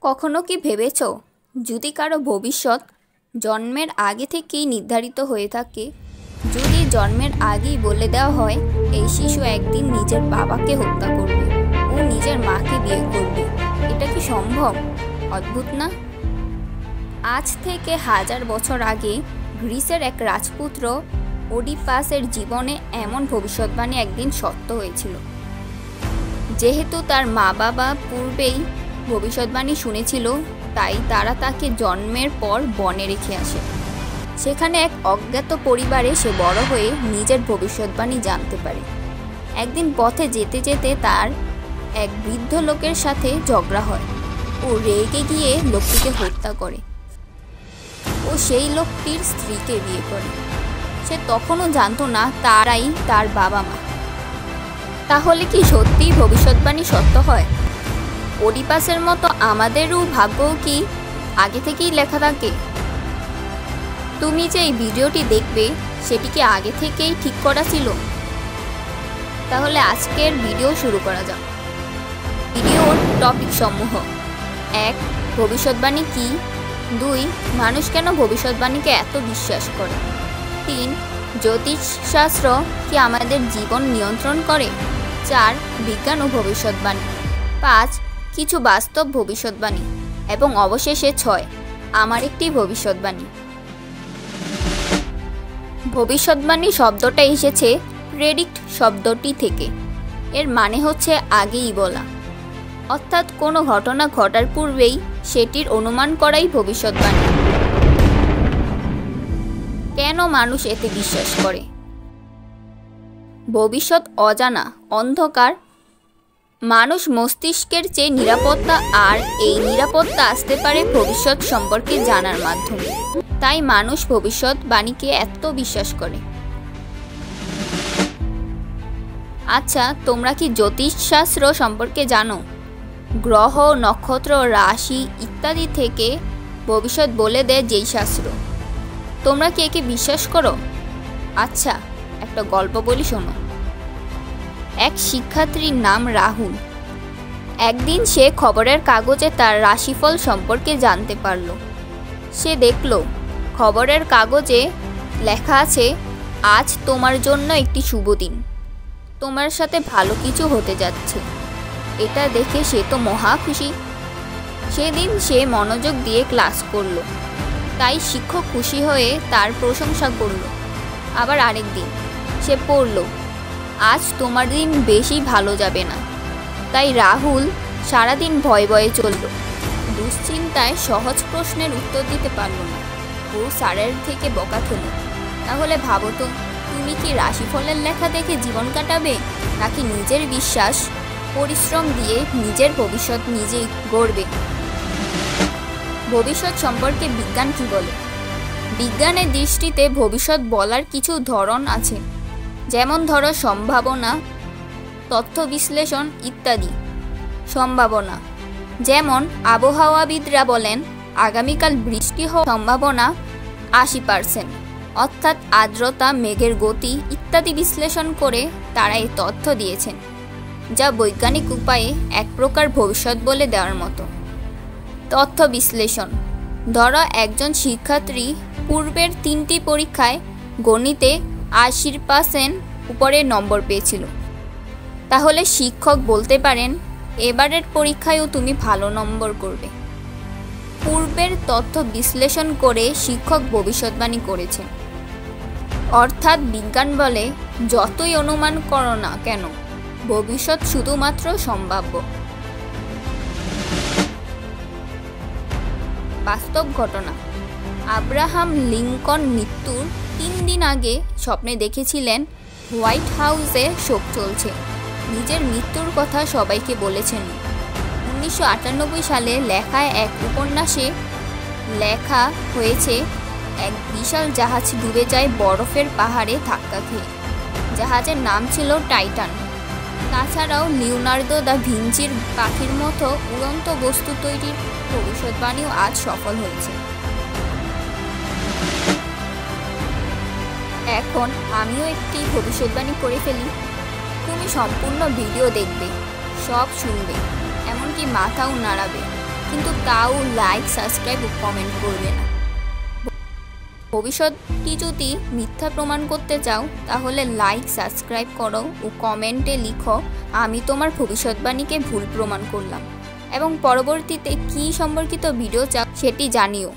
কখনো কি ভেবেছো, যদি কারো ভবিষ্যৎ জন্মের আগে থেকেই নির্ধারিত হয়ে থাকে, যদি জন্মের আগেই বলে দেওয়া হয় এই শিশু একদিন নিজের বাবাকে হত্যা করবে ও নিজের মাকে বিয়ে করবে, এটা কি সম্ভব? অদ্ভুত না? আজ থেকে 1000 বছর আগে গ্রিসের এক রাজপুত্র ওডিপাসের জীবনে এমন ভবিষ্যৎবাণী একদিন সত্য হয়েছিল। যেহেতু তার মা বাবা পূর্বেই ভবিষ্যৎবাণী শুনেছিল, তাই তারা তাকে জন্মের পর বনে রেখে আসে। সেখানে এক অজ্ঞাত পরিবারে সে বড় হয়ে নিজের ভবিষ্যৎবাণী জানতে পারে। একদিন পথে যেতে যেতে তার এক বৃদ্ধ লোকের সাথে ঝগড়া হয় ও রেগে গিয়ে লোকটিকে হত্যা করে ও সেই লোকটির স্ত্রীকে বিয়ে করে। সে তখনও জানতো না তারাই তার বাবা মা। তাহলে কি সত্যিই ভবিষ্যৎবাণী সত্য হয়? ওডিপাসের মতো আমাদেরও ভাগ্য কি আগে থেকেই লেখা থাকে? তুমি যে এই ভিডিওটি দেখবে সেটি কি আগে থেকেই ঠিক করা ছিল? তাহলে আজকের ভিডিও শুরু করা যাক। ভিডিওর টপিক সমূহ: 1. ভবিষ্যৎবাণী কি? 2. মানুষ কেন ভবিষ্যৎবাণীকে এত বিশ্বাস করে? 3. জ্যোতিষশাস্ত্র কি আমাদের জীবন নিয়ন্ত্রণ করে? 4. বিজ্ঞান ও ভবিষ্যৎবাণী। 5. কিছু বাস্তব ভবিষ্যৎবাণী। এবং অবশেষে 6. আমার একটি ভবিষ্যৎবাণী। ভবিষ্যৎবাণী শব্দটা এসেছে প্রেডিক্ট শব্দটি থেকে। এর মানে হচ্ছে আগেই বলা, অর্থাৎ কোনো ঘটনা ঘটার পূর্বেই সেটির অনুমান করাই ভবিষ্যৎবাণী। কেন মানুষ এতে বিশ্বাস করে? ভবিষ্যৎ অজানা, অন্ধকার। মানুষ মস্তিষ্কের চেয়ে নিরাপত্তা, আর এই নিরাপত্তা আসতে পারে ভবিষ্যৎ সম্পর্কে জানার মাধ্যমে। তাই মানুষ ভবিষ্যৎবাণীকে এত বিশ্বাস করে। আচ্ছা, তোমরা কি জ্যোতিষশাস্ত্র সম্পর্কে জানো? গ্রহ, নক্ষত্র, রাশি ইত্যাদি থেকে ভবিষ্যৎ বলে দেয় যেই শাস্ত্র। তোমরা কি একে বিশ্বাস করো? আচ্ছা, একটা গল্প বলি, শোনো। এক শিক্ষার্থীর নাম রাহুল। একদিন সে খবরের কাগজে তার রাশিফল সম্পর্কে জানতে পারল। সে দেখল খবরের কাগজে লেখা আছে, আজ তোমার জন্য একটি শুভ দিন, তোমার সাথে ভালো কিছু হতে যাচ্ছে। এটা দেখে সে তো মহা খুশি। সেদিন সে মনোযোগ দিয়ে ক্লাস করল, তাই শিক্ষক খুশি হয়ে তার প্রশংসা করল। আবার আরেক দিন সে পড়ল, আজ তোমার দিন বেশি ভালো যাবে না। তাই রাহুল সারাদিন ভয়ে ভয়ে চলল। দুশ্চিন্তায় সহজ প্রশ্নের উত্তর দিতে পারল না ও স্যারের থেকে বকা খেল। তাহলে ভাবো তো, তুমি কি রাশিফলের লেখা দেখে জীবন কাটাবে, নাকি নিজের বিশ্বাস, পরিশ্রম দিয়ে নিজের ভবিষ্যৎ নিজেই গড়বে? ভবিষ্যৎ সম্পর্কে বিজ্ঞান কি বলে? বিজ্ঞানের দৃষ্টিতে ভবিষ্যৎ বলার কিছু ধরন আছে, যেমন ধরো সম্ভাবনা, তথ্য বিশ্লেষণ ইত্যাদি। সম্ভাবনা যেমন আবহাওয়াবিদরা বলেন আগামীকাল বৃষ্টি হওয়ার সম্ভাবনা 80%, অর্থাৎ আর্দ্রতা, মেঘের গতি ইত্যাদি বিশ্লেষণ করে তারা এই তথ্য দিয়েছেন, যা বৈজ্ঞানিক উপায়ে এক প্রকার ভবিষ্যৎ বলে দেওয়ার মতো। তথ্য বিশ্লেষণ: ধরো একজন শিক্ষার্থী পূর্বের 3টি পরীক্ষায় গণিতে 80% উপরে নম্বর পেয়েছিল। তাহলে শিক্ষক বলতে পারেন, এবারের পরীক্ষায়ও তুমি ভালো নম্বর করবে। পূর্বের তথ্য বিশ্লেষণ করে শিক্ষক ভবিষ্যৎবাণী করেছেন। অর্থাৎ বিজ্ঞান বলে, যতই অনুমান করো না কেন, ভবিষ্যৎ শুধুমাত্র সম্ভাব্য। বাস্তব ঘটনা: আব্রাহাম লিঙ্কন মৃত্যুর 3 দিন আগে স্বপ্নে দেখেছিলেন হোয়াইট হাউসে শোক চলছে। নিজের মৃত্যুর কথা সবাইকে বলেছেন। 1998 সালে লেখা এক উপন্যাসে লেখা হয়েছে, এক বিশাল জাহাজ ডুবে যায় বরফের পাহাড়ে ধাক্কা খেয়ে। জাহাজের নাম ছিল টাইটান। তাছাড়াও লিওনার্দো দা ভিঞ্চির পাখির মতো উড়ন্ত বস্তু তৈরির ভবিষ্যৎবাণীও আজ সফল হয়েছে। এখন আমিও একটি ভবিষ্যৎবাণী করে ফেলি। তুমি সম্পূর্ণ ভিডিও দেখবে, সব শুনবে, এমনকি মাথাও নাড়াবে, কিন্তু তাও লাইক, সাবস্ক্রাইব ও কমেন্ট করবে না। ভবিষ্যৎটি যদি মিথ্যা প্রমাণ করতে চাও তাহলে লাইক, সাবস্ক্রাইব করো ও কমেন্টে লিখো আমি তোমার ভবিষ্যৎবাণীকে ভুল প্রমাণ করলাম, এবং পরবর্তীতে কী সম্পর্কিত ভিডিও চাও সেটি জানিও।